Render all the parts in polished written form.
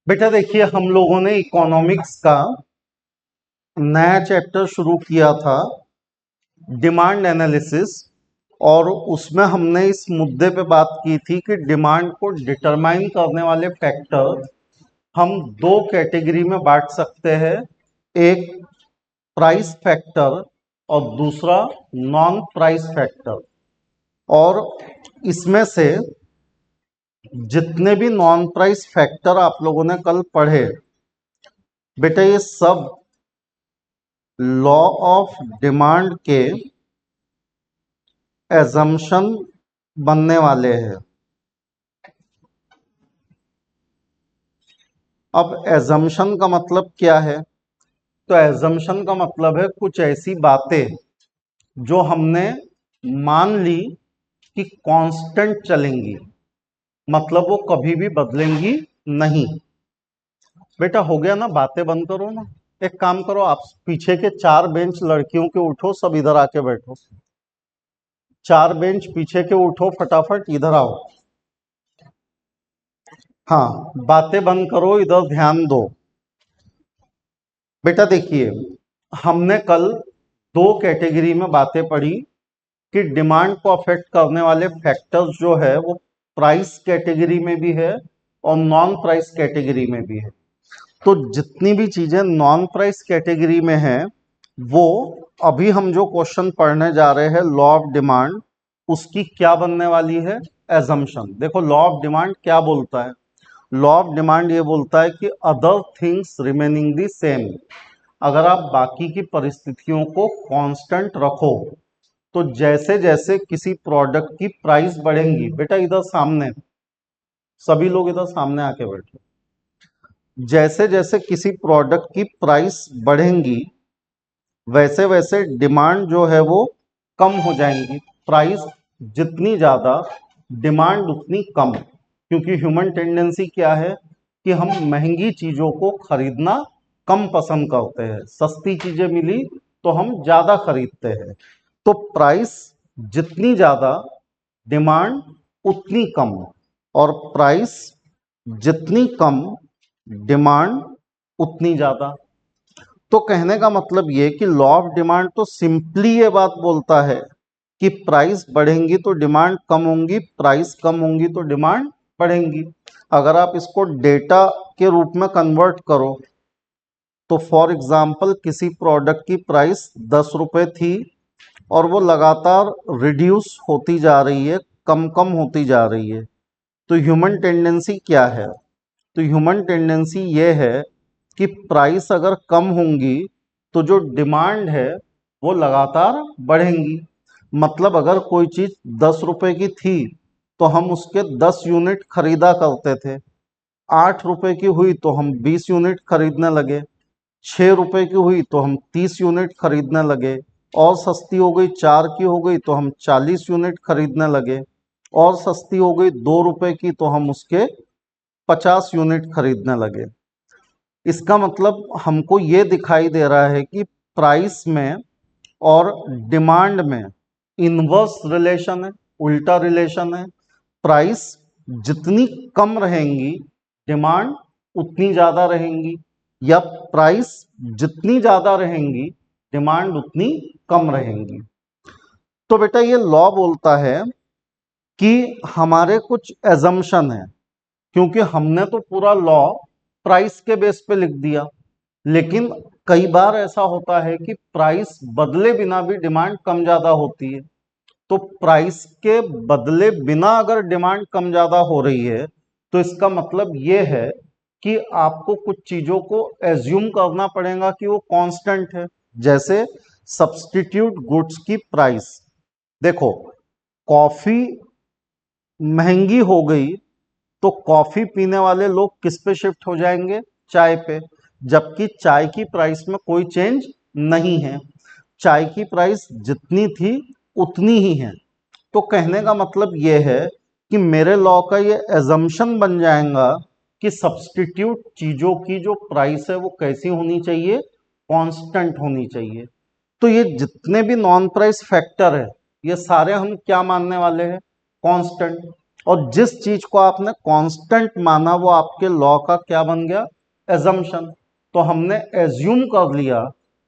बेटा देखिए, हम लोगों ने इकोनॉमिक्स का नया चैप्टर शुरू किया था, डिमांड एनालिसिस। और उसमें हमने इस मुद्दे पे बात की थी कि डिमांड को डिटरमाइन करने वाले फैक्टर हम दो कैटेगरी में बांट सकते हैं। एक प्राइस फैक्टर और दूसरा नॉन प्राइस फैक्टर। और इसमें से जितने भी नॉन प्राइस फैक्टर आप लोगों ने कल पढ़े, बेटा ये सब लॉ ऑफ डिमांड के एजम्पशन बनने वाले हैं। अब एजम्पशन का मतलब क्या है? तो एजम्पशन का मतलब है कुछ ऐसी बातें जो हमने मान ली कि कांस्टेंट चलेंगी, मतलब वो कभी भी बदलेंगी नहीं। बेटा हो गया ना, बातें बंद करो ना। एक काम करो, आप पीछे के 4 बेंच लड़कियों के उठो, सब इधर आके बैठो। 4 बेंच पीछे के उठो, फटाफट इधर आओ। हाँ, बातें बंद करो, इधर ध्यान दो। बेटा देखिए, हमने कल दो कैटेगरी में बातें पढ़ी कि डिमांड को अफेक्ट करने वाले फैक्टर्स जो है वो प्राइस कैटेगरी में भी है और नॉन प्राइस कैटेगरी में भी है। तो जितनी भी चीजें नॉन प्राइस कैटेगरी में हैं, वो अभी हम जो क्वेश्चन पढ़ने जा रहे हैं लॉ ऑफ डिमांड, उसकी क्या बनने वाली है? एजम्पशन। देखो लॉ ऑफ डिमांड क्या बोलता है? लॉ ऑफ डिमांड ये बोलता है कि other things remaining the same. अगर आप बाकी की परिस्थितियों को कांस्टेंट रखो, तो जैसे जैसे किसी प्रोडक्ट की प्राइस बढ़ेंगी, बेटा इधर सामने, सभी लोग इधर सामने आके बैठो। जैसे जैसे किसी प्रोडक्ट की प्राइस बढ़ेंगी, वैसे वैसे डिमांड जो है वो कम हो जाएंगी। प्राइस जितनी ज़्यादा, डिमांड उतनी कम। क्योंकि ह्यूमन टेंडेंसी क्या है कि हम महंगी चीज़ों को खरीदना कम पसंद करते हैं, सस्ती चीज़ें मिली तो हम ज़्यादा खरीदते हैं। तो प्राइस जितनी ज़्यादा, डिमांड उतनी कम। और प्राइस जितनी कम, डिमांड उतनी ज़्यादा। तो कहने का मतलब ये कि लॉ ऑफ डिमांड तो सिंपली ये बात बोलता है कि प्राइस बढ़ेंगी तो डिमांड कम होंगी, प्राइस कम होंगी तो डिमांड बढ़ेंगी। अगर आप इसको डेटा के रूप में कन्वर्ट करो, तो फॉर एग्जांपल किसी प्रोडक्ट की प्राइस 10 रुपये थी और वो लगातार रिड्यूस होती जा रही है, कम कम होती जा रही है। तो ह्यूमन टेंडेंसी क्या है? तो ह्यूमन टेंडेंसी ये है कि प्राइस अगर कम होंगी तो जो डिमांड है वो लगातार बढ़ेंगी। मतलब अगर कोई चीज़ 10 रुपए की थी तो हम उसके 10 यूनिट खरीदा करते थे, 8 रुपए की हुई तो हम 20 यूनिट खरीदने लगे, 6 रुपए की हुई तो हम 30 यूनिट खरीदने लगे, और सस्ती हो गई 4 की हो गई तो हम 40 यूनिट खरीदने लगे, और सस्ती हो गई 2 रुपए की तो हम उसके 50 यूनिट खरीदने लगे। इसका मतलब हमको ये दिखाई दे रहा है कि प्राइस में और डिमांड में इनवर्स रिलेशन है, उल्टा रिलेशन है। प्राइस जितनी कम रहेंगी, डिमांड उतनी ज़्यादा रहेंगी, या प्राइस जितनी ज़्यादा रहेंगी, डिमांड उतनी कम रहेंगी। तो बेटा ये लॉ बोलता है कि हमारे कुछ एजम्पशन है, क्योंकि हमने तो पूरा लॉ प्राइस के बेस पे लिख दिया, लेकिन कई बार ऐसा होता है कि प्राइस बदले बिना भी डिमांड कम ज्यादा होती है। तो प्राइस के बदले बिना अगर डिमांड कम ज्यादा हो रही है, तो इसका मतलब ये है कि आपको कुछ चीजों को एज्यूम करना पड़ेगा कि वो कांस्टेंट है। जैसे सब्स्टिट्यूट गुड्स की प्राइस। देखो, कॉफी महंगी हो गई तो कॉफी पीने वाले लोग किस पे शिफ्ट हो जाएंगे? चाय पे। जबकि चाय की प्राइस में कोई चेंज नहीं है, चाय की प्राइस जितनी थी उतनी ही है। तो कहने का मतलब यह है कि मेरे लॉ का ये एजम्पशन बन जाएगा कि सब्स्टिट्यूट चीजों की जो प्राइस है वो कैसी होनी चाहिए? कांस्टेंट होनी चाहिए। तो ये जितने भी नॉन प्राइस फैक्टर है, ये सारे हम क्या मानने वाले हैं? कांस्टेंट। और जिस चीज को आपने कांस्टेंट माना वो आपके लॉ का क्या बन गया, एजम्पशन। तो हमने एज्यूम कर लिया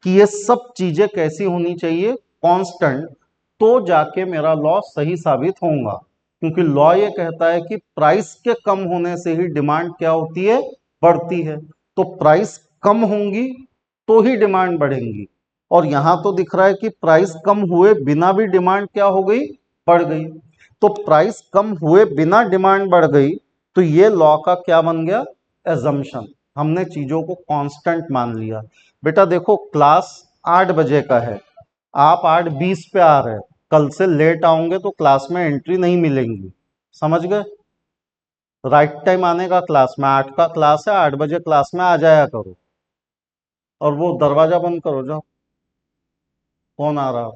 कि ये सब चीजें कैसी होनी चाहिए, कांस्टेंट, तो जाके मेरा लॉ सही साबित होगा। क्योंकि लॉ ये कहता है कि प्राइस के कम होने से ही डिमांड क्या होती है, बढ़ती है। तो प्राइस कम होंगी तो ही डिमांड बढ़ेंगी। और यहां तो दिख रहा है कि प्राइस कम हुए बिना भी डिमांड क्या हो गई, बढ़ गई। तो प्राइस कम हुए बिना डिमांड बढ़ गई, तो ये लॉ का क्या बन गया, एजम्पशन। हमने चीजों को कांस्टेंट मान लिया। बेटा देखो क्लास 8 बजे का है, आप 8:20 पे आ रहे हैं, कल से लेट आओगे तो क्लास में एंट्री नहीं मिलेंगी, समझ गए। राइट टाइम आने का, क्लास में 8 का क्लास है, 8 बजे क्लास में आ जाया करो। और वो दरवाजा बंद करो, जाओ, कौन आ रहा।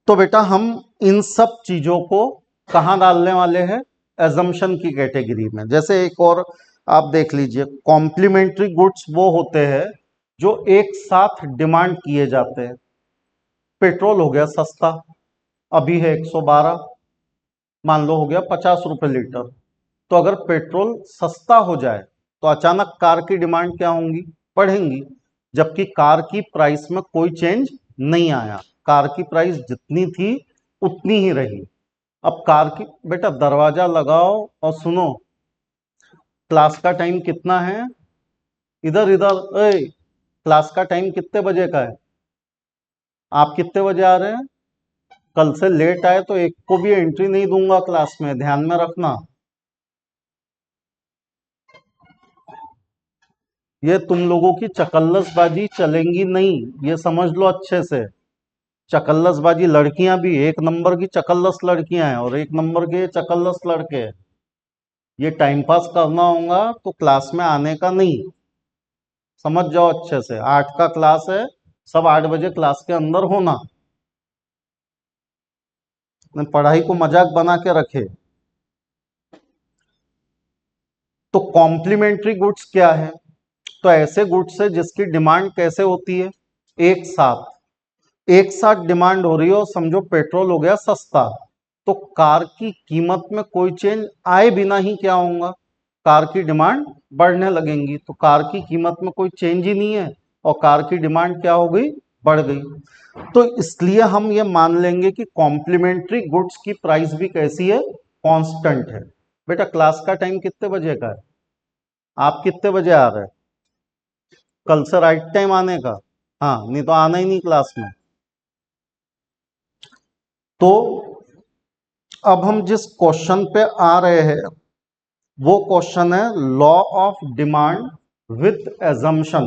तो बेटा हम इन सब चीजों को कहां डालने वाले हैं, एजम्पशन की कैटेगरी में। जैसे एक और आप देख लीजिए, कॉम्प्लीमेंट्री गुड्स वो होते हैं जो एक साथ डिमांड किए जाते हैं। पेट्रोल हो गया सस्ता, अभी है 112, मान लो हो गया 50 रुपए लीटर। तो अगर पेट्रोल सस्ता हो जाए तो अचानक कार की डिमांड क्या होंगी, बढ़ेंगी। जबकि कार की प्राइस में कोई चेंज नहीं आया, कार की प्राइस जितनी थी उतनी ही रही। अब कार की, बेटा दरवाजा लगाओ और सुनो, क्लास का टाइम कितना है, इधर इधर, ए, क्लास का टाइम कितने बजे का है, आप कितने बजे आ रहे हैं। कल से लेट आए तो एक को भी एंट्री नहीं दूंगा क्लास में, ध्यान में रखना। ये तुम लोगों की चकल्लसबाजी चलेंगी नहीं, ये समझ लो अच्छे से। चकल्लसबाजी, लड़कियां भी एक नंबर की चकल्लस लड़कियां हैं और एक नंबर के चकल्लस लड़के हैं। ये टाइम पास करना होगा तो क्लास में आने का नहीं, समझ जाओ अच्छे से। 8 का क्लास है, सब 8 बजे क्लास के अंदर होना। पढ़ाई को मजाक बना के रखे। तो कॉम्प्लीमेंट्री गुड्स क्या है, तो ऐसे गुड्स है जिसकी डिमांड कैसे होती है, एक साथ। एक साथ डिमांड हो रही हो, समझो पेट्रोल हो गया सस्ता, तो कार की कीमत में कोई चेंज आए बिना ही क्या होगा, कार की डिमांड बढ़ने लगेंगी। तो कार की कीमत में कोई चेंज ही नहीं है और कार की डिमांड क्या हो गई, बढ़ गई। तो इसलिए हम ये मान लेंगे कि कॉम्प्लीमेंट्री गुड्स की प्राइस भी कैसी है, कांस्टेंट है। बेटा क्लास का टाइम कितने बजे का है, आप कितने बजे आ रहे हैं, कल से राइट टाइम आने का, हाँ नहीं तो आना ही नहीं क्लास में। तो अब हम जिस क्वेश्चन पे आ रहे हैं वो क्वेश्चन है law of demand with assumption.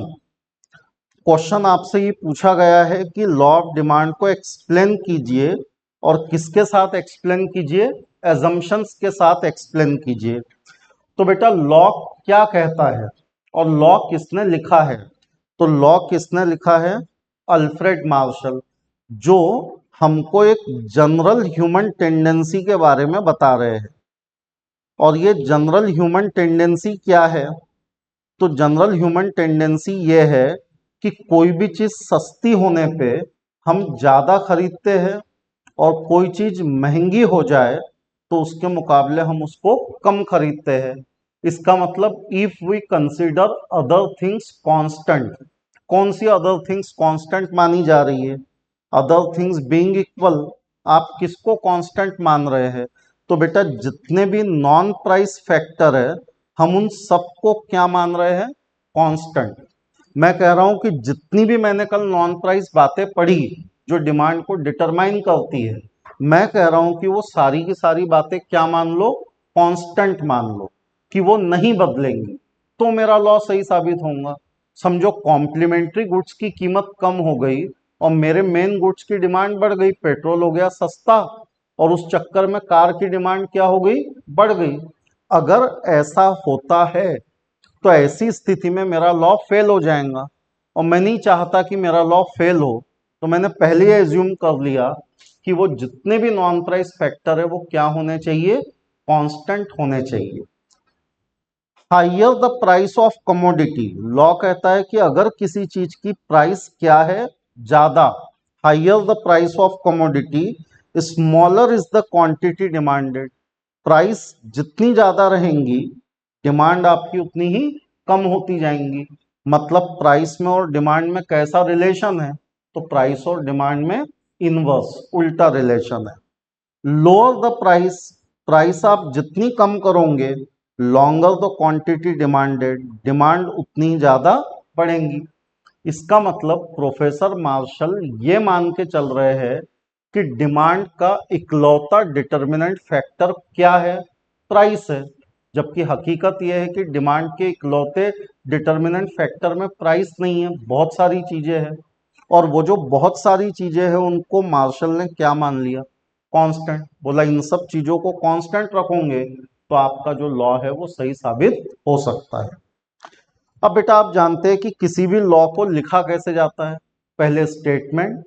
Question आपसे ये पूछा गया है कि लॉ ऑफ डिमांड को एक्सप्लेन कीजिए, और किसके साथ एक्सप्लेन कीजिए, एजम्पशंस के साथ एक्सप्लेन कीजिए। तो बेटा लॉ क्या कहता है और लॉ किसने लिखा है, तो लॉ किसने लिखा है, अल्फ्रेड मार्शल, जो हमको एक जनरल ह्यूमन टेंडेंसी के बारे में बता रहे हैं। और ये जनरल ह्यूमन टेंडेंसी क्या है, तो जनरल ह्यूमन टेंडेंसी ये है कि कोई भी चीज सस्ती होने पे हम ज्यादा खरीदते हैं, और कोई चीज महंगी हो जाए तो उसके मुकाबले हम उसको कम खरीदते हैं। इसका मतलब if we consider other things constant, कौन सी अदर थिंग्स कांस्टेंट मानी जा रही है, अदर थिंग्स बीइंग इक्वल, आप किसको कांस्टेंट मान रहे हैं, तो बेटा जितने भी नॉन प्राइस फैक्टर है हम उन सबको क्या मान रहे हैं, कांस्टेंट। मैं कह रहा हूं कि जितनी भी मैंने कल नॉन प्राइस बातें पढ़ी जो डिमांड को डिटरमाइन करती है, मैं कह रहा हूं कि वो सारी की सारी बातें क्या मान लो, कांस्टेंट मान लो, कि वो नहीं बदलेंगी, तो मेरा लॉ सही साबित होगा। समझो कॉम्प्लीमेंट्री गुड्स की कीमत कम हो गई और मेरे मेन गुड्स की डिमांड बढ़ गई, पेट्रोल हो गया सस्ता, और उस चक्कर में कार की डिमांड क्या हो गई, बढ़ गई। अगर ऐसा होता है तो ऐसी स्थिति में मेरा लॉ फेल हो जाएगा, और मैं नहीं चाहता कि मेरा लॉ फेल हो। तो मैंने पहले ही एज्यूम कर लिया कि वो जितने भी नॉन प्राइस फैक्टर है वो क्या होने चाहिए, कांस्टेंट होने चाहिए। Higher the price of commodity, law कहता है कि अगर किसी चीज की प्राइस क्या है, ज्यादा, higher the price of commodity, smaller is the quantity demanded. Price जितनी ज्यादा रहेंगी, डिमांड आपकी उतनी ही कम होती जाएंगी। मतलब प्राइस में और डिमांड में कैसा रिलेशन है? तो प्राइस और डिमांड में इनवर्स, उल्टा रिलेशन है। लोअर द प्राइस, प्राइस आप जितनी कम करोगे, longer the quantity demanded, demand उतनी ज्यादा बढ़ेंगी। इसका मतलब प्रोफेसर मार्शल ये मान के चल रहे हैं कि डिमांड का इकलौता डिटर्मिनेंट फैक्टर क्या है? प्राइस है। जबकि हकीकत यह है कि डिमांड के इकलौते डिटर्मिनेंट फैक्टर में प्राइस नहीं है, बहुत सारी चीजें हैं। और वो जो बहुत सारी चीजें हैं उनको मार्शल ने क्या मान लिया? कांस्टेंट। बोला इन सब चीजों को कांस्टेंट रखोगे तो आपका जो लॉ है वो सही साबित हो सकता है। अब बेटा आप जानते हैं कि किसी भी लॉ को लिखा कैसे जाता है? पहले स्टेटमेंट,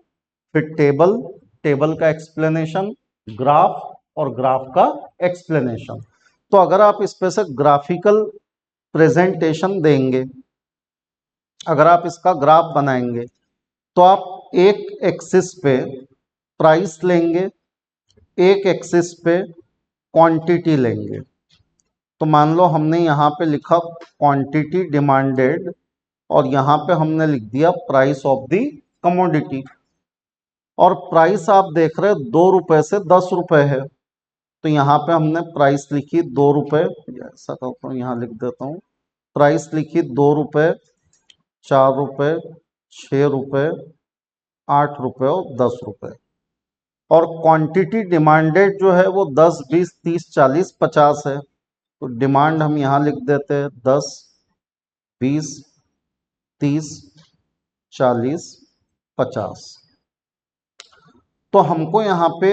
फिर टेबल, टेबल का एक्सप्लेनेशन, ग्राफ, और ग्राफ का एक्सप्लेनेशन। तो अगर आप इस पे से ग्राफिकल प्रेजेंटेशन देंगे, अगर आप इसका ग्राफ बनाएंगे, तो आप एक एक्सिस पे प्राइस लेंगे, एक एक्सिस पे क्वांटिटी लेंगे। तो मान लो हमने यहाँ पे लिखा क्वांटिटी डिमांडेड, और यहाँ पे हमने लिख दिया प्राइस ऑफ द कमोडिटी। और प्राइस आप देख रहे हैं 2 रुपए से 10 रुपए है, तो यहाँ पे हमने प्राइस लिखी 2 रुपए, ऐसा करता हूँ यहाँ लिख देता हूँ, प्राइस लिखी 2 रुपए, 4 रुपए, 6 रुपए, 8 रुपए और 10 रुपए। और क्वांटिटी डिमांडेड जो है वो 10, 20, 30, 40, 50 है। तो डिमांड हम यहाँ लिख देते हैं 10, 20, 30, 40, 50। तो हमको यहाँ पे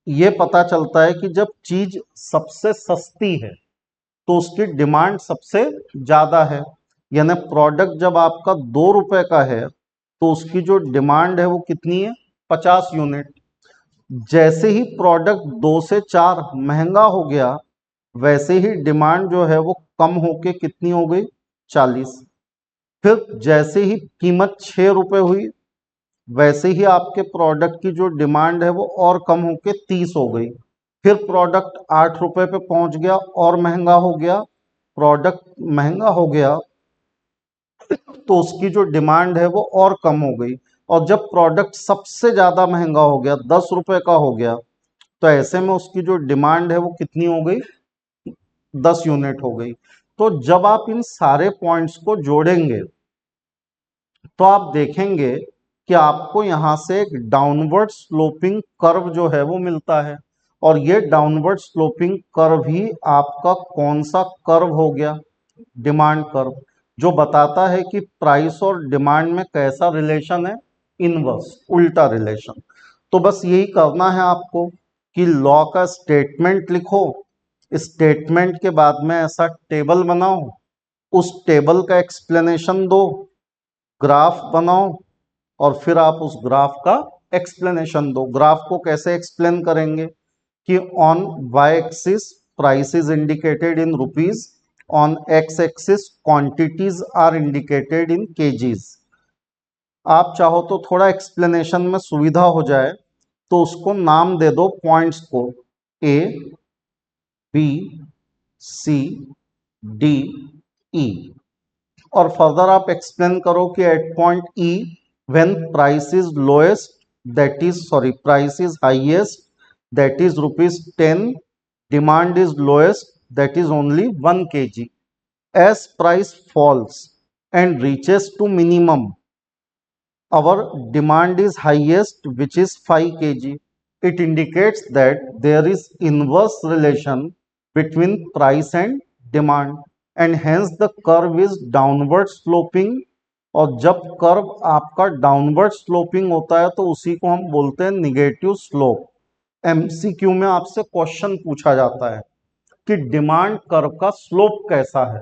ये पता चलता है कि जब चीज सबसे सस्ती है तो उसकी डिमांड सबसे ज्यादा है। यानी प्रोडक्ट जब आपका 2 रुपए का है तो उसकी जो डिमांड है वो कितनी है? 50 यूनिट। जैसे ही प्रोडक्ट 2 से 4 महंगा हो गया, वैसे ही डिमांड जो है वो कम होके कितनी हो गई? 40। फिर जैसे ही कीमत 6 रुपए हुई, वैसे ही आपके प्रोडक्ट की जो डिमांड है वो और कम होके 30 हो गई। फिर प्रोडक्ट 8 रुपए पे पहुंच गया और महंगा हो गया। प्रोडक्ट महंगा हो गया तो उसकी जो डिमांड है वो और कम हो गई। और जब प्रोडक्ट सबसे ज्यादा महंगा हो गया, 10 रुपए का हो गया, तो ऐसे में उसकी जो डिमांड है वो कितनी हो गई? 10 यूनिट हो गई। तो जब आप इन सारे पॉइंट्स को जोड़ेंगे तो आप देखेंगे कि आपको यहां से एक डाउनवर्ड स्लोपिंग कर्व जो है वो मिलता है। और ये डाउनवर्ड स्लोपिंग कर्व ही आपका कौन सा कर्व हो गया? डिमांड कर्व, जो बताता है कि प्राइस और डिमांड में कैसा रिलेशन है? इनवर्स, उल्टा रिलेशन। तो बस यही करना है आपको कि लॉ का स्टेटमेंट लिखो, स्टेटमेंट के बाद में ऐसा टेबल बनाओ, उस टेबल का एक्सप्लेनेशन दो, ग्राफ बनाओ, और फिर आप उस ग्राफ का एक्सप्लेनेशन दो। ग्राफ को कैसे एक्सप्लेन करेंगे कि on Y axis price is indicated in rupees, on X axis quantities are indicated in kgs. आप चाहो तो थोड़ा एक्सप्लेनेशन में सुविधा हो जाए तो उसको नाम दे दो पॉइंट्स को, ए, बी, सी, डी, ई। और फर्दर आप एक्सप्लेन करो कि at point E when price is lowest, that is sorry price is highest, that is ₹10, demand is lowest, that is only 1 kg। As price falls and reaches to minimum, our demand is highest, which is 5 kg. It indicates that there is inverse relation between price and demand, and hence the curve is downward sloping। और जब curve आपका downward sloping होता है तो उसी को हम बोलते हैं निगेटिव स्लोप। एमसीक्यू में आपसे क्वेश्चन पूछा जाता है कि डिमांड कर्व का स्लोप कैसा है,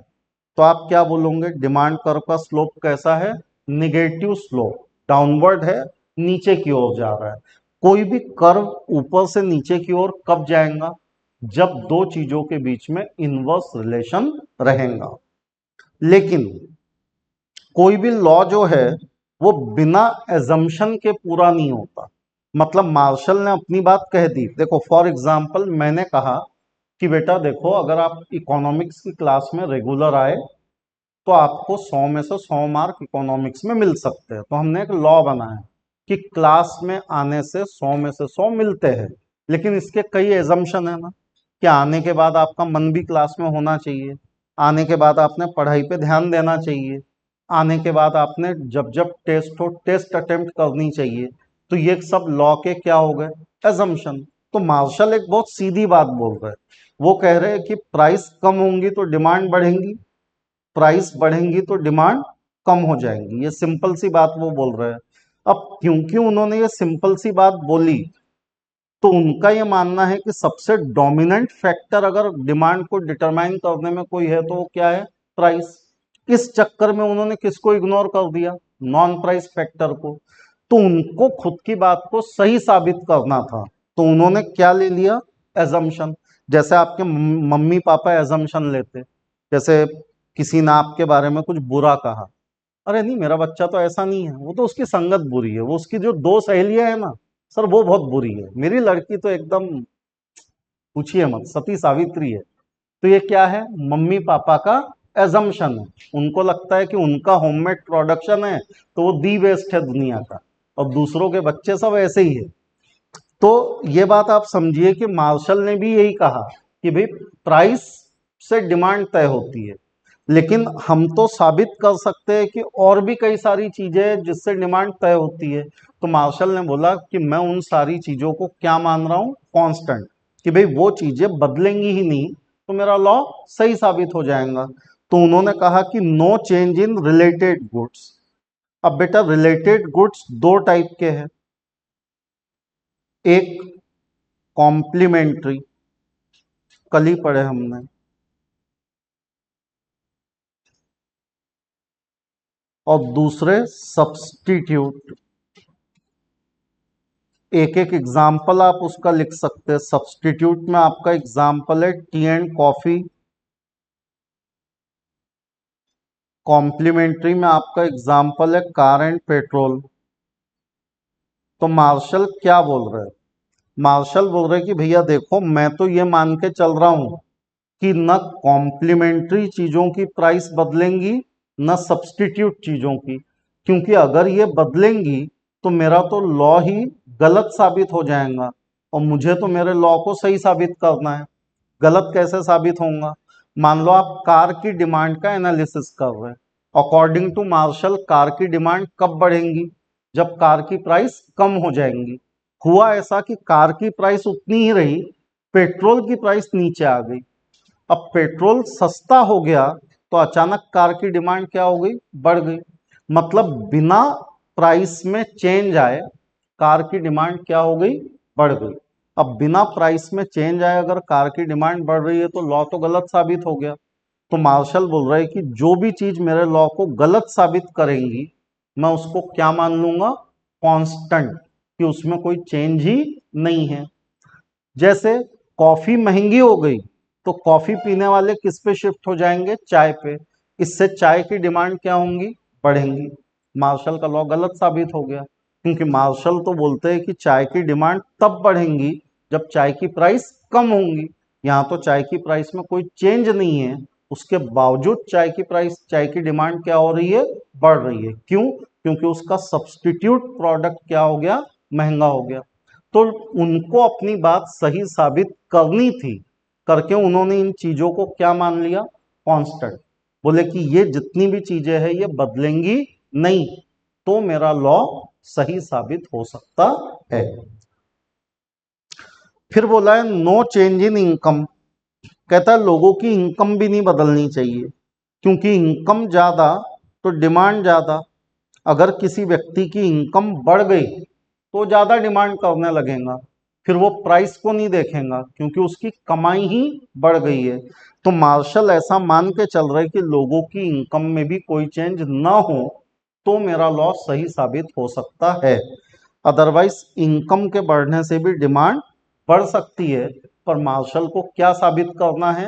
तो आप क्या बोलोगे? डिमांड कर्व का स्लोप कैसा है? निगेटिव स्लोप, डाउनवर्ड है, नीचे की ओर जा रहा है। कोई भी कर्व ऊपर से नीचे की ओर कब जाएगा? जब दो चीजों के बीच में इनवर्स रिलेशन रहेगा। लेकिन कोई भी लॉ जो है वो बिना एजम्पशन के पूरा नहीं होता। मतलब मार्शल ने अपनी बात कह दी। देखो फॉर एग्जाम्पल मैंने कहा कि बेटा देखो अगर आप इकोनॉमिक्स की क्लास में रेगुलर आए तो आपको 100 में से 100 मार्क इकोनॉमिक्स में मिल सकते हैं। तो हमने एक लॉ बनाया कि क्लास में आने से 100 में से 100 मिलते हैं। लेकिन इसके कई एजम्पशन है ना, कि आने के बाद आपका मन भी क्लास में होना चाहिए, आने के बाद आपने पढ़ाई पे ध्यान देना चाहिए, आने के बाद आपने जब जब टेस्ट हो टेस्ट अटेम्प्ट करनी चाहिए। तो ये सब लॉ के क्या हो गए, एजम्पशन। तो मार्शल एक बहुत सीधी बात बोल रहे हैं। वो कह रहे हैं कि प्राइस कम होंगी तो डिमांड बढ़ेंगी, प्राइस बढ़ेंगी तो डिमांड कम हो जाएंगी। ये सिंपल सी बात वो बोल रहे हैं। अब क्योंकि उन्होंने ये सिंपल सी बात बोली तो उनका ये मानना है कि सबसे डोमिनेंट फैक्टर अगर डिमांड को डिटरमाइन करने में कोई है तो वो क्या है, प्राइस। इस चक्कर में उन्होंने किसको इग्नोर कर दिया, नॉन प्राइस फैक्टर को। तो उनको खुद की बात को सही साबित करना था, तो उन्होंने क्या ले लिया, एजम्पशन। जैसे आपके मम्मी पापा एजम्पशन लेते, जैसे किसी ने आपके बारे में कुछ बुरा कहा, अरे नहीं मेरा बच्चा तो ऐसा नहीं है, वो तो उसकी संगत बुरी है, वो उसकी जो दो सहेलियां है ना सर वो बहुत बुरी है, मेरी लड़की तो एकदम पूछिए मत, सती सावित्री है। तो ये क्या है, मम्मी पापा का एजम्पशन है। उनको लगता है कि उनका होममेड प्रोडक्शन है तो वो दी बेस्ट है दुनिया का, और दूसरों के बच्चे सब ऐसे ही है। तो ये बात आप समझिए कि मार्शल ने भी यही कहा कि भाई प्राइस से डिमांड तय होती है, लेकिन हम तो साबित कर सकते हैं कि और भी कई सारी चीजें हैं जिससे डिमांड तय होती है। तो मार्शल ने बोला कि मैं उन सारी चीजों को क्या मान रहा हूं, कांस्टेंट, कि भाई वो चीजें बदलेंगी ही नहीं, तो मेरा लॉ सही साबित हो जाएगा। तो उन्होंने कहा कि no change in related goods. अब बेटा रिलेटेड गुड्स दो टाइप के हैं, एक कॉम्प्लीमेंट्री, कल ही पढ़े हमने, और दूसरे सब्स्टिट्यूट। एक एक एग्जाम्पल आप उसका लिख सकते हैं। सब्स्टिट्यूट में आपका एग्जाम्पल है टी एंड कॉफी, कॉम्प्लीमेंट्री में आपका एग्जाम्पल है कार एंड पेट्रोल। तो मार्शल क्या बोल रहे हैं, मार्शल बोल रहे हैं कि भैया देखो मैं तो ये मान के चल रहा हूं कि न कॉम्प्लीमेंट्री चीजों की प्राइस बदलेंगी न सब्स्टिट्यूट चीजों की, क्योंकि अगर ये बदलेंगी तो मेरा तो लॉ ही गलत साबित हो जाएगा, और मुझे तो मेरे लॉ को सही साबित करना है। गलत कैसे साबित होगा, मान लो आप कार की डिमांड का एनालिसिस कर रहे हैं, अकॉर्डिंग टू मार्शल कार की डिमांड कब बढ़ेंगी, जब कार की प्राइस कम हो जाएंगी। हुआ ऐसा कि कार की प्राइस उतनी ही रही, पेट्रोल की प्राइस नीचे आ गई। अब पेट्रोल सस्ता हो गया तो अचानक कार की डिमांड क्या हो गई, बढ़ गई। मतलब बिना प्राइस में चेंज आए कार की डिमांड क्या हो गई, बढ़ गई। अब बिना प्राइस में चेंज आए अगर कार की डिमांड बढ़ रही है तो लॉ तो गलत साबित हो गया। तो मार्शल बोल रहे हैं कि जो भी चीज मेरे लॉ को गलत साबित करेंगी मैं उसको क्या मान लूंगा, कांस्टेंट, कि उसमें कोई चेंज ही नहीं है। जैसे कॉफी महंगी हो गई तो कॉफी पीने वाले किस पे शिफ्ट हो जाएंगे, चाय पे। इससे चाय की डिमांड क्या होंगी, बढ़ेंगी। मार्शल का लॉ गलत साबित हो गया, क्योंकि मार्शल तो बोलते हैं कि चाय की डिमांड तब बढ़ेंगी जब चाय की प्राइस कम होंगी। यहाँ तो चाय की प्राइस में कोई चेंज नहीं है, उसके बावजूद चाय की प्राइस, चाय की डिमांड क्या हो रही है, बढ़ रही है। क्यों, क्योंकि उसका सब्स्टिट्यूट प्रोडक्ट क्या हो गया, महंगा हो गया। तो उनको अपनी बात सही साबित करनी थी, करके उन्होंने इन चीजों को क्या मान लिया, कांस्टेंट। बोले कि ये जितनी भी चीजें हैं ये बदलेंगी नहीं, तो मेरा लॉ सही साबित हो सकता है। फिर बोला है नो चेंज इन इनकम। कहता है लोगों की इनकम भी नहीं बदलनी चाहिए, क्योंकि इनकम ज्यादा तो डिमांड ज्यादा। अगर किसी व्यक्ति की इनकम बढ़ गई तो ज्यादा डिमांड करने लगेगा, फिर वो प्राइस को नहीं देखेगा क्योंकि उसकी कमाई ही बढ़ गई है। तो मार्शल ऐसा मान के चल रहे कि लोगों की इनकम में भी कोई चेंज ना हो तो मेरा लॉ सही साबित हो सकता है। अदरवाइज इनकम के बढ़ने से भी डिमांड बढ़ सकती है, पर मार्शल को क्या साबित करना है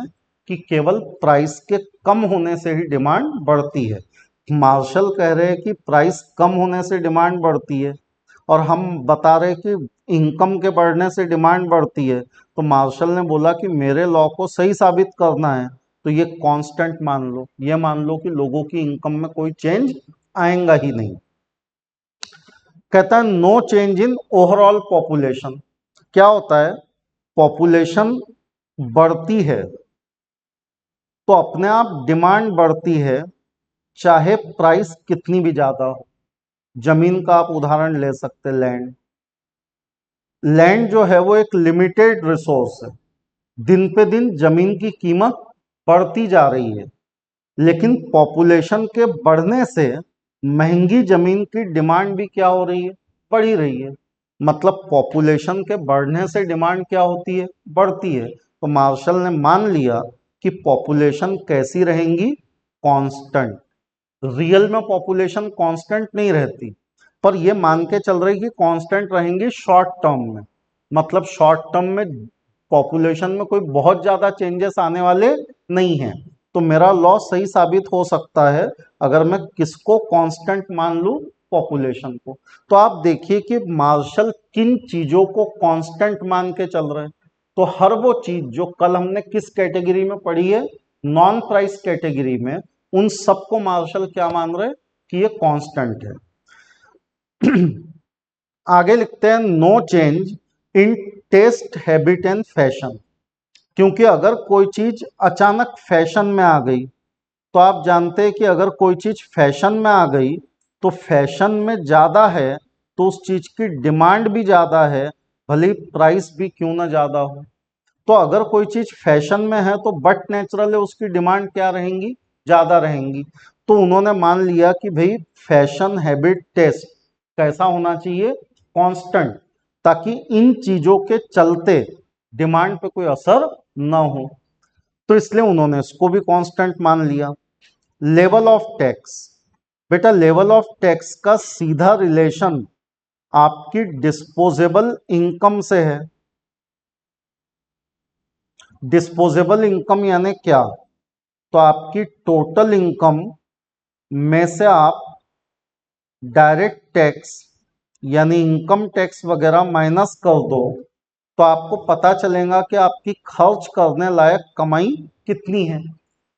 कि केवल प्राइस के कम होने से ही डिमांड बढ़ती है। मार्शल कह रहे हैं कि प्राइस कम होने से डिमांड बढ़ती है, और हम बता रहे हैं कि इनकम के बढ़ने से डिमांड बढ़ती है। तो मार्शल ने बोला कि मेरे लॉ को सही साबित करना है, तो ये कांस्टेंट मान लो, ये मान लो कि लोगों की इनकम में कोई चेंज आएगा ही नहीं। कहता है no change in overall population. क्या होता है, पॉपुलेशन बढ़ती है तो अपने आप डिमांड बढ़ती है, चाहे प्राइस कितनी भी ज्यादा हो। जमीन का आप उदाहरण ले सकते हैं, लैंड। लैंड जो है वो एक लिमिटेड रिसोर्स है, दिन पे दिन जमीन की कीमत बढ़ती जा रही है, लेकिन पॉपुलेशन के बढ़ने से महंगी जमीन की डिमांड भी क्या हो रही है, बढ़ ही रही है। मतलब पॉपुलेशन के बढ़ने से डिमांड क्या होती है, बढ़ती है। तो मार्शल ने मान लिया कि पॉपुलेशन कैसी रहेंगी, कांस्टेंट। रियल में पॉपुलेशन कांस्टेंट नहीं रहती, पर ये मान के चल रही कि कांस्टेंट रहेंगी शॉर्ट टर्म में। मतलब शॉर्ट टर्म में पॉपुलेशन में कोई बहुत ज्यादा चेंजेस आने वाले नहीं हैं। तो मेरा लॉ सही साबित हो सकता है अगर मैं किसको कांस्टेंट मान लूं, पॉपुलेशन को। तो आप देखिए कि मार्शल किन चीजों को कांस्टेंट मान के चल रहे हैं। तो हर वो चीज जो कल हमने किस कैटेगरी में पढ़ी है, नॉन प्राइस कैटेगरी में, उन सबको मार्शल क्या मान रहे कि ये कांस्टेंट है। आगे लिखते हैं no change in taste, habit and fashion. क्योंकि अगर कोई चीज अचानक फैशन में आ गई, तो आप जानते हैं कि अगर कोई चीज फैशन में आ गई तो फैशन में ज्यादा है तो उस चीज की डिमांड भी ज्यादा है, भले प्राइस भी क्यों ना ज्यादा हो। तो अगर कोई चीज फैशन में है तो बट नेचुरल है उसकी डिमांड क्या रहेंगी, ज्यादा रहेंगी। तो उन्होंने मान लिया कि भाई फैशन, हैबिट, टेस्ट कैसा होना चाहिए, कांस्टेंट, ताकि इन चीजों के चलते डिमांड पे कोई असर ना हो। तो इसलिए उन्होंने इसको भी कांस्टेंट मान लिया। लेवल ऑफ टैक्स, बेटा लेवल ऑफ टैक्स का सीधा रिलेशन आपकी डिस्पोजेबल इनकम से है। डिस्पोजेबल इनकम यानी क्या, तो आपकी टोटल इनकम में से आप डायरेक्ट टैक्स यानी इनकम टैक्स वगैरह माइनस कर दो, तो आपको पता चलेगा कि आपकी खर्च करने लायक कमाई कितनी है।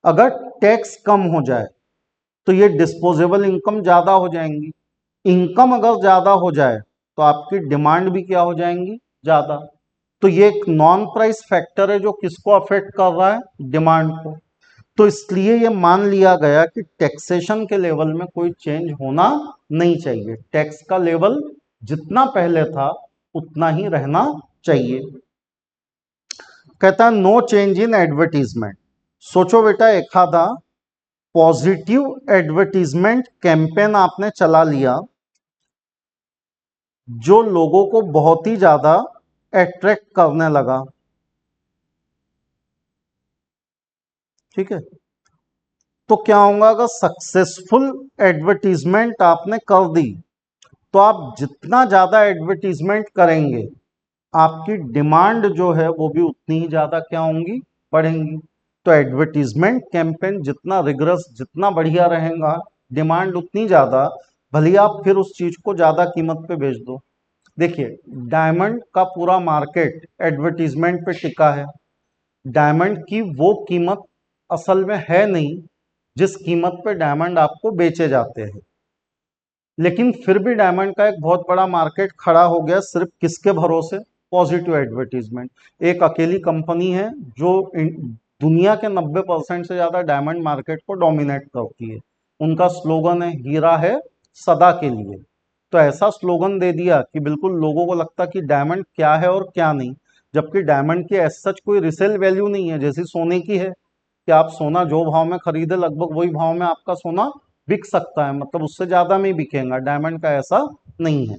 अगर टैक्स कम हो जाए तो ये डिस्पोजेबल इनकम ज्यादा हो जाएंगी। इनकम अगर ज्यादा हो जाए तो आपकी डिमांड भी क्या हो जाएंगी, ज्यादा। तो ये एक नॉन प्राइस फैक्टर है जो किसको अफेक्ट कर रहा है, डिमांड को। तो इसलिए ये मान लिया गया कि टैक्सेशन के लेवल में कोई चेंज होना नहीं चाहिए। टैक्स का लेवल जितना पहले था उतना ही रहना चाहिए। कहता है नो चेंज इन एडवर्टीजमेंट। सोचो बेटा, एक आधा पॉजिटिव एडवर्टीजमेंट कैंपेन आपने चला लिया जो लोगों को बहुत ही ज्यादा अट्रैक्ट करने लगा, ठीक है। तो क्या होगा, अगर सक्सेसफुल एडवर्टीजमेंट आपने कर दी तो आप जितना ज्यादा एडवर्टीजमेंट करेंगे आपकी डिमांड जो है वो भी उतनी ही ज्यादा क्या होंगी, बढ़ेंगी। तो एडवर्टीजमेंट कैंपेन जितना रिगरस, जितना बढ़िया रहेगा, डिमांड उतनी ज्यादा, भले आप फिर उस चीज को ज्यादा कीमत पे बेच दो। देखिए डायमंड का पूरा मार्केट एडवर्टीजमेंट पे टिका है। डायमंड की वो कीमत असल में है नहीं जिस कीमत पे डायमंड आपको बेचे जाते हैं, लेकिन फिर भी डायमंड का एक बहुत बड़ा मार्केट खड़ा हो गया सिर्फ किसके भरोसे, पॉजिटिव एडवर्टीजमेंट। एक अकेली कंपनी है जो दुनिया के 90% से ज्यादा डायमंड मार्केट को डोमिनेट करती है। उनका स्लोगन है हीरा है सदा के लिए। तो ऐसा स्लोगन दे दिया कि बिल्कुल लोगों को लगता कि डायमंड क्या है और क्या नहीं, जबकि डायमंड की एज सच कोई रिसेल वैल्यू नहीं है, जैसी सोने की है कि आप सोना जो भाव में खरीदे लगभग वही भाव में आपका सोना बिक सकता है, मतलब उससे ज्यादा में बिकेगा। डायमंड का ऐसा नहीं है।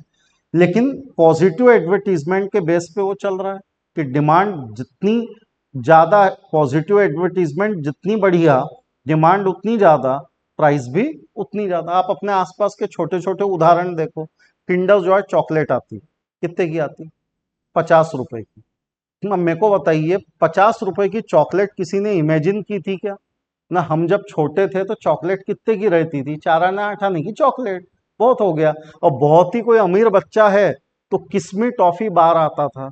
लेकिन पॉजिटिव एडवर्टीजमेंट के बेस पे वो चल रहा है कि डिमांड जितनी ज्यादा, पॉजिटिव एडवर्टीजमेंट जितनी बढ़िया, डिमांड उतनी ज्यादा, प्राइस भी उतनी ज्यादा। आप अपने आसपास के छोटे छोटे उदाहरण देखो। किंडर जॉय चॉकलेट आती, कितने की आती, 50 रुपए की। अब मेरे को बताइए 50 रुपए की चॉकलेट किसी ने इमेजिन की थी क्या? ना। हम जब छोटे थे तो चॉकलेट कितने की रहती थी, 4 आना 8 आने की चॉकलेट, बहुत हो गया। और बहुत ही कोई अमीर बच्चा है तो किस्मी टॉफी बार आता था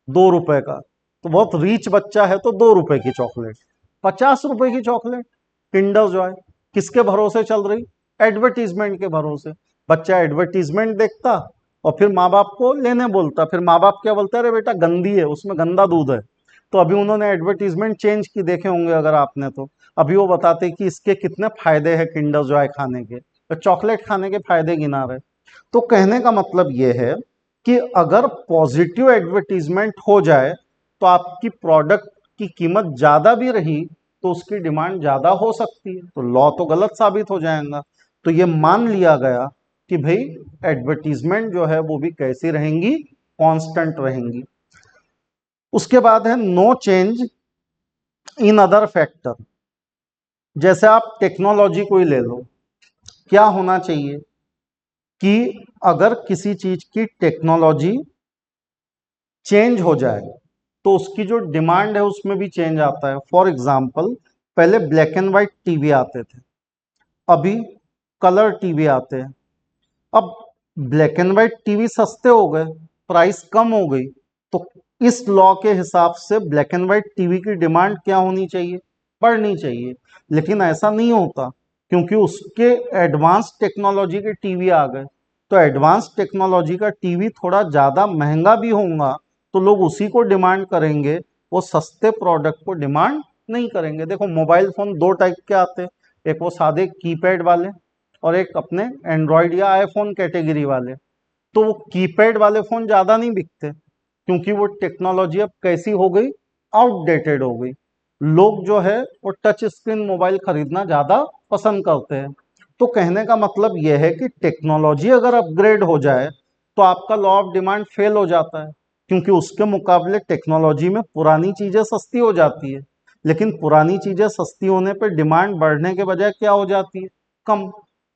2 रुपए का, तो बहुत रीच बच्चा है तो 2 रुपए की चॉकलेट, 50 रुपए की चॉकलेट किंडर जॉय किसके भरोसे चल रही? एडवर्टीजमेंट के भरोसे। बच्चा एडवर्टीजमेंट देखता और फिर माँ बाप को लेने बोलता, फिर माँ बाप क्या बोलते, अरे बेटा गंदी है, उसमें गंदा दूध है। तो अभी उन्होंने एडवर्टीजमेंट चेंज की, देखे होंगे अगर आपने, तो अभी वो बताते कि इसके कितने फायदे हैं किंडर जॉय खाने के, तो चॉकलेट खाने के फायदे गिना रहे। तो कहने का मतलब ये है कि अगर पॉजिटिव एडवर्टीजमेंट हो जाए तो आपकी प्रोडक्ट की कीमत ज्यादा भी रही तो उसकी डिमांड ज्यादा हो सकती है, तो लॉ तो गलत साबित हो जाएगा। तो ये मान लिया गया कि भाई एडवर्टीजमेंट जो है वो भी कैसी रहेंगी, कांस्टेंट रहेंगी। उसके बाद है no change in other factor. जैसे आप टेक्नोलॉजी को ही ले लो, क्या होना चाहिए कि अगर किसी चीज की टेक्नोलॉजी चेंज हो जाए तो उसकी जो डिमांड है उसमें भी चेंज आता है। फॉर एग्जाम्पल, पहले ब्लैक एंड व्हाइट टीवी आते थे, अभी कलर टीवी आते हैं। अब ब्लैक एंड व्हाइट टीवी सस्ते हो गए, प्राइस कम हो गई, तो इस लॉ के हिसाब से ब्लैक एंड व्हाइट टीवी की डिमांड क्या होनी चाहिए? बढ़नी चाहिए। लेकिन ऐसा नहीं होता, क्योंकि उसके एडवांस टेक्नोलॉजी के टीवी आ गए, तो एडवांस टेक्नोलॉजी का टीवी थोड़ा ज्यादा महंगा भी होगा तो लोग उसी को डिमांड करेंगे, वो सस्ते प्रोडक्ट को डिमांड नहीं करेंगे। देखो मोबाइल फोन दो टाइप के आते हैं, एक वो सादे कीपैड वाले और एक अपने एंड्रॉयड या आईफोन कैटेगरी वाले। तो वो कीपैड वाले फोन ज्यादा नहीं बिकते, क्योंकि वो टेक्नोलॉजी अब कैसी हो गई, आउटडेटेड हो गई। लोग जो है वो टच स्क्रीन मोबाइल खरीदना ज्यादा पसंद करते हैं। तो कहने का मतलब यह है कि टेक्नोलॉजी अगर अपग्रेड हो जाए तो आपका लॉ ऑफ डिमांड फेल हो जाता है, क्योंकि उसके मुकाबले टेक्नोलॉजी में पुरानी चीजें सस्ती हो जाती है। लेकिन पुरानी चीजें सस्ती होने पर डिमांड बढ़ने के बजाय क्या हो जाती है, कम।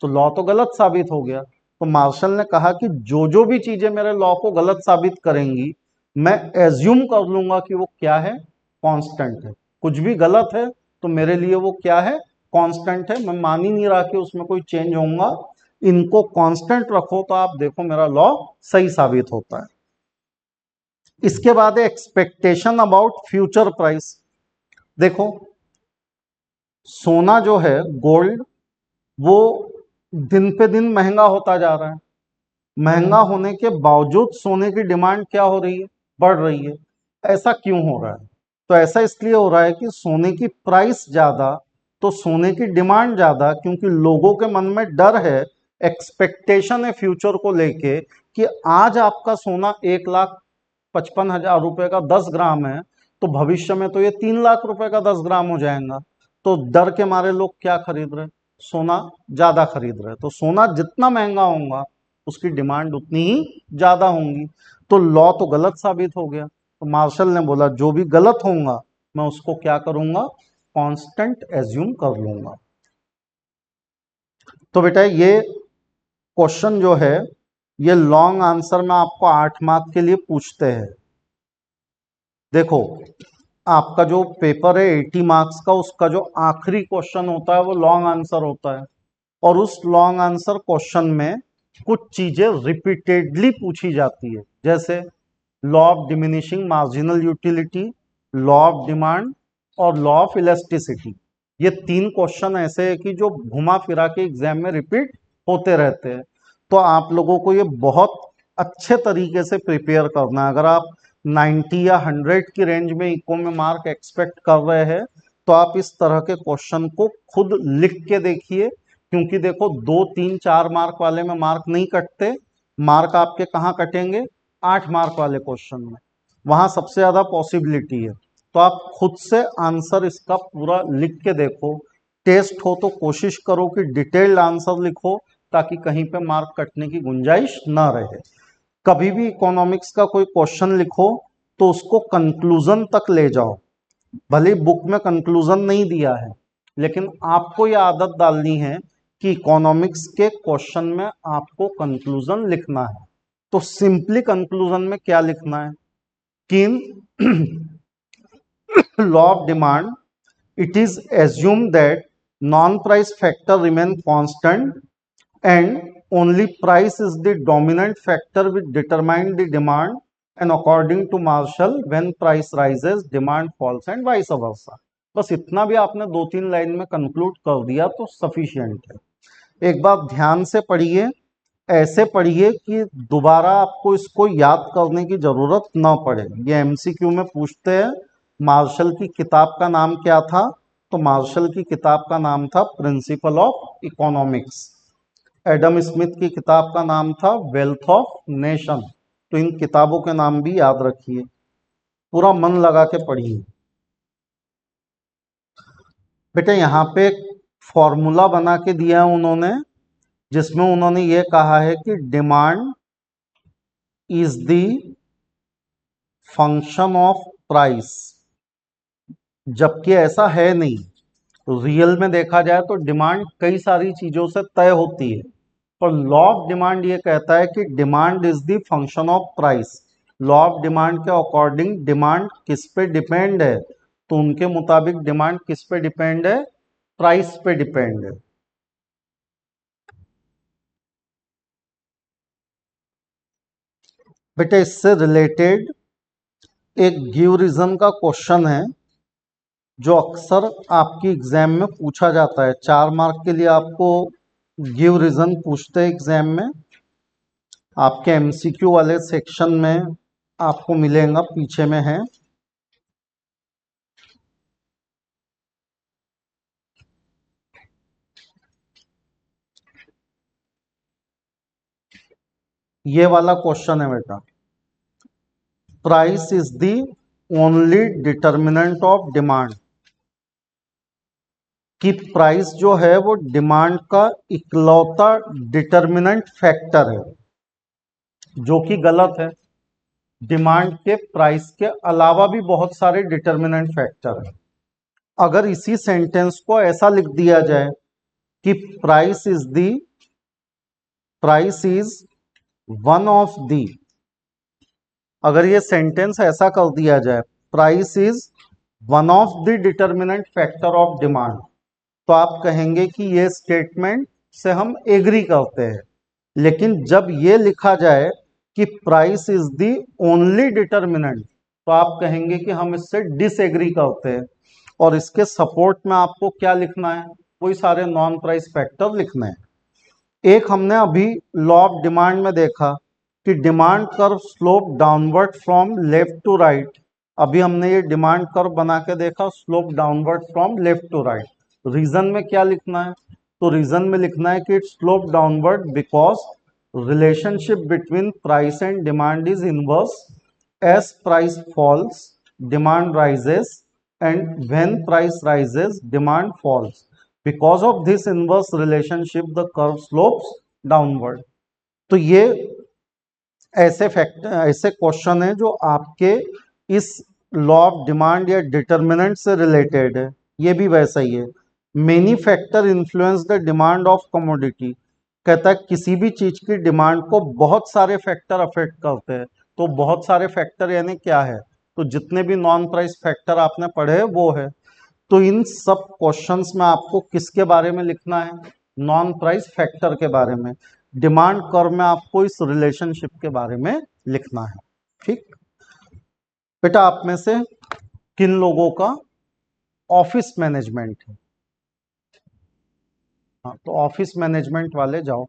तो लॉ तो गलत साबित हो गया। तो मार्शल ने कहा कि जो जो भी चीजें मेरे लॉ को गलत साबित करेंगी, मैं एज्यूम कर लूंगा कि वो क्या है, कांस्टेंट है। कुछ भी गलत है तो मेरे लिए वो क्या है, कांस्टेंट है। मैं मान ही नहीं रहा कि उसमें कोई चेंज होगा। इनको कांस्टेंट रखो तो आप देखो मेरा लॉ सही साबित होता है। इसके बाद है एक्सपेक्टेशन अबाउट फ्यूचर प्राइस। देखो सोना जो है, गोल्ड, वो दिन पे दिन महंगा होता जा रहा है। महंगा होने के बावजूद सोने की डिमांड क्या हो रही है, बढ़ रही है। ऐसा क्यों हो रहा है? तो ऐसा इसलिए हो रहा है कि सोने की प्राइस ज्यादा तो सोने की डिमांड ज्यादा, क्योंकि लोगों के मन में डर है, एक्सपेक्टेशन है फ्यूचर को लेके कि आज आपका सोना 1,55,000 रुपए का 10 ग्राम है, तो भविष्य में तो ये 3 लाख रुपए का 10 ग्राम हो जाएगा। तो डर के मारे लोग क्या खरीद रहे, सोना ज्यादा खरीद रहे। तो सोना जितना महंगा होगा उसकी डिमांड उतनी ही ज्यादा होंगी। तो लॉ तो गलत साबित हो गया। तो मार्शल ने बोला जो भी गलत होगा मैं उसको क्या करूंगा, कांस्टेंट एज्यूम कर लूंगा। तो बेटा ये क्वेश्चन जो है ये लॉन्ग आंसर में आपको 8 मार्क के लिए पूछते हैं। देखो आपका जो पेपर है 80 मार्क्स का, उसका जो आखिरी क्वेश्चन होता है वो लॉन्ग आंसर होता है। और उस लॉन्ग आंसर क्वेश्चन में कुछ चीजें रिपीटेडली पूछी जाती है, जैसे law of diminishing marginal utility, law of demand और लॉ ऑफ इलास्टिसिटी। ये 3 क्वेश्चन ऐसे हैं कि जो घुमा फिरा के एग्जाम में रिपीट होते रहते हैं। तो आप लोगों को ये बहुत अच्छे तरीके से प्रिपेयर करना है। अगर आप 90 या 100 की रेंज में इको में मार्क एक्सपेक्ट कर रहे हैं तो आप इस तरह के क्वेश्चन को खुद लिख के देखिए, क्योंकि देखो 2 3 4 मार्क वाले में मार्क नहीं कटते। मार्क आपके कहाँ कटेंगे, 8 मार्क वाले क्वेश्चन में, वहां सबसे ज्यादा पॉसिबिलिटी है। तो आप खुद से आंसर इसका पूरा लिख के देखो। टेस्ट हो तो कोशिश करो कि डिटेल्ड आंसर लिखो, ताकि कहीं पे मार्क कटने की गुंजाइश ना रहे। कभी भी इकोनॉमिक्स का कोई क्वेश्चन लिखो तो उसको कंक्लूजन तक ले जाओ। भले बुक में कंक्लूजन नहीं दिया है, लेकिन आपको ये आदत डालनी है कि इकोनॉमिक्स के क्वेश्चन में आपको कंक्लूजन लिखना है। तो सिंपली कंक्लूजन में क्या लिखना है कि law of demand it is assumed that non-price factor remain constant and only price is the dominant factor which determine the demand, and according to Marshall when price rises demand falls and vice versa। बस इतना भी आपने 2-3 line में conclude कर दिया तो sufficient है। एक बार ध्यान से पढ़िए, ऐसे पढ़िए कि दोबारा आपको इसको याद करने की जरूरत ना पड़े। ये एमसीक्यू में पूछते हैं मार्शल की किताब का नाम क्या था, तो मार्शल की किताब का नाम था principle of economics. Adam Smith की किताब का नाम था वेल्थ ऑफ नेशन। तो इन किताबों के नाम भी याद रखिए, पूरा मन लगा के पढ़िए। बेटा यहाँ पे एक फॉर्मूला बना के दिया है उन्होंने, जिसमें उन्होंने ये कहा है कि demand is the function of price, जबकि ऐसा है नहीं। रियल में देखा जाए तो डिमांड कई सारी चीजों से तय होती है, पर लॉ ऑफ डिमांड ये कहता है कि demand is the function of price. Law of demand के अकॉर्डिंग डिमांड किस पे डिपेंड है, तो उनके मुताबिक डिमांड किस पे डिपेंड है, प्राइस पे डिपेंड है। बेटा इससे रिलेटेड एक गिव रीजन का क्वेश्चन है जो अक्सर आपकी एग्जाम में पूछा जाता है। 4 मार्क के लिए आपको गिव रीजन पूछते हैं एग्जाम में, आपके एमसीक्यू वाले सेक्शन में आपको मिलेगा, पीछे में है। ये वाला क्वेश्चन है बेटा, price is the only determinant of demand, कि प्राइस जो है वो डिमांड का इकलौता डिटर्मिनेंट फैक्टर है, जो कि गलत है। डिमांड के प्राइस के अलावा भी बहुत सारे डिटर्मिनेंट फैक्टर हैं। अगर इसी सेंटेंस को ऐसा लिख दिया जाए कि price is one of the, अगर ये सेंटेंस ऐसा कर दिया जाए price is one of the determinant factor of demand, तो आप कहेंगे कि ये स्टेटमेंट से हम एग्री करते हैं। लेकिन जब ये लिखा जाए कि price is the only determinant, तो आप कहेंगे कि हम इससे डिसएग्री करते हैं। और इसके सपोर्ट में आपको क्या लिखना है, वही सारे नॉन प्राइस फैक्टर लिखने हैं। एक हमने अभी लॉ ऑफ डिमांड में देखा कि demand curve slope downward from left to right. अभी हमने ये डिमांड कर्व बना के देखा, slope downward from left to right. Reason में क्या लिखना है, तो रीजन में लिखना है कि it slope downward because relationship between price and demand is inverse, as price falls demand rises and when price rises demand falls. Because of this inverse relationship the curve slopes downward. तो ये ऐसे question है जो आपके इस law of demand या determinant से related है। ये भी वैसा ही है। Many factor influence the demand of commodity, कहता है किसी भी चीज की डिमांड को बहुत सारे फैक्टर अफेक्ट करते हैं। तो बहुत सारे फैक्टर यानी क्या है, तो जितने भी नॉन प्राइस फैक्टर आपने पढ़े वो है। तो इन सब क्वेश्चंस में आपको किसके बारे में लिखना है, नॉन प्राइस फैक्टर के बारे में। डिमांड कर्व में आपको इस रिलेशनशिप के बारे में लिखना है। ठीक बेटा, आप में से किन लोगों का ऑफिस मैनेजमेंट है? हाँ, तो ऑफिस मैनेजमेंट वाले जाओ।